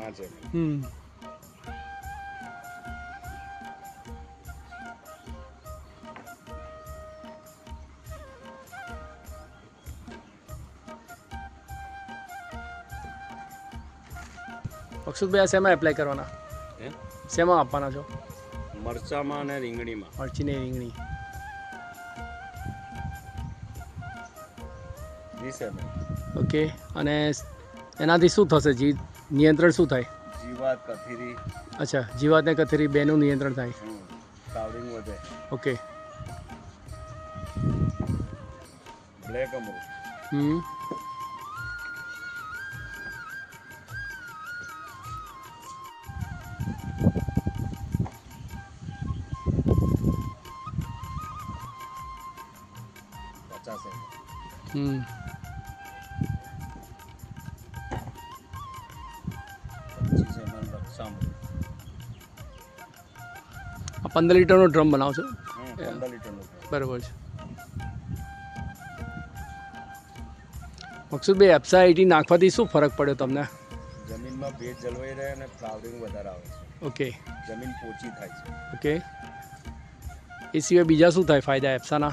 5 ml. અક્ષુતભાઈ આ શેમાં apply કરવાના, હે? શેમાં આપવાના છો? મરચામાં અને રીંગણીમાં. મરચીની રીંગણી. 20 ml. ઓકે. અને એનાથી શું થશે? નિયંત્રણ શું થાય? જીવાત, કથીરી, અચ્છા, જીવાત ને કથેરી બેનું નિયંત્રણ થાય. ફ્લાવરિંગ વધે. ઓકે. બ્લેક અમૃત. હમ. હમ. 25 ml રક્ષામૃત. આ 15 લીટરનો ડ્રમ બનાવશો? 15 લીટરનું. બરાબર છે. મકસુદભાઈ એપ્સાઇટી નાખવાથી શું ફરક પડ્યો તમને? જમીનમાં ભેજ જળવાઈ રહે અને ફ્લાવરિંગ વધારે આવે છે. ઓકે. જમીન પોચી થાય છે. ઓકે. એ સિવાય બીજા શું થાય ફાયદા એપ્સાના?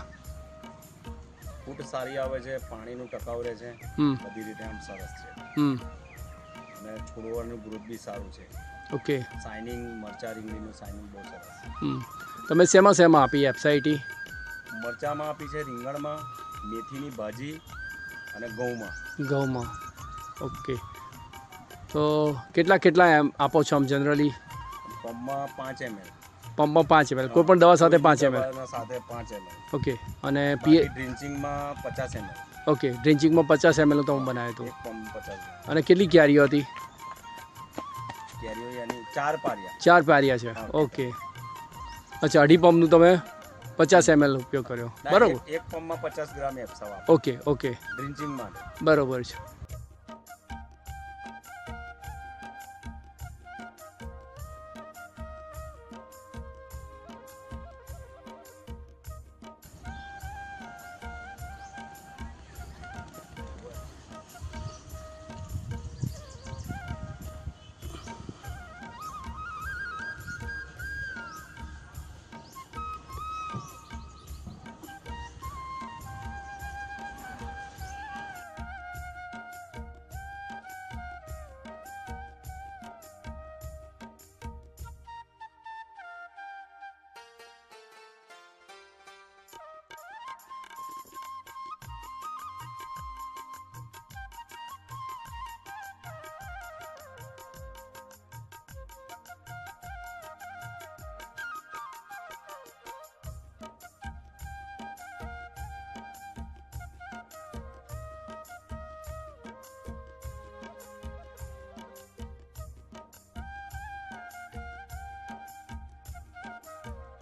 ફૂટ સારી આવે છે, પાણીનું ટકાઉ રહે છે, હમ. બધી રીતે આમ સરસ છે. હમ. અને છોડવાનું ગ્રોથ બી સારું છે. ઓકે. શાઇનિંગ, મરચા રીંગણીનું શાઇનિંગ બહુ સરસ. હમ. તમે શેમાં આપી એપ્સાઇટી? મરચામાં આપી છે, રીંગણમાં, મેથીની ભાજી અને ઘઉંમાં. ઘઉંમાં. ઓકે. તો કેટલા એમ આપો છો આમ જનરલી? પંપમાં 5 ml. પંપમાં 5 ml, કોઈ પણ દવા સાથે 5 ml. સાથે 5 ml. ઓકે. અને ડ્રિંચિંગમાં 50 ml. ઓકે, ડ્રિંચિંગમાં 50 ml તો હું બનાવ્યું હતું. એક પંપ 50 ml. અને કેટલી ક્યારીઓ હતી? કેરીઓ યાની 4 પારિયા. 4 પારિયા છે. ઓકે. અચ્છા, અઢી પંપનું તમે 50 ml ઉપયોગ કર્યો, બરાબર? એક પંપમાં 50 ગ્રામ એપ્સા વાપરો. ઓકે. ઓકે. ડ્રિંચિંગ માટે. બરાબર છે.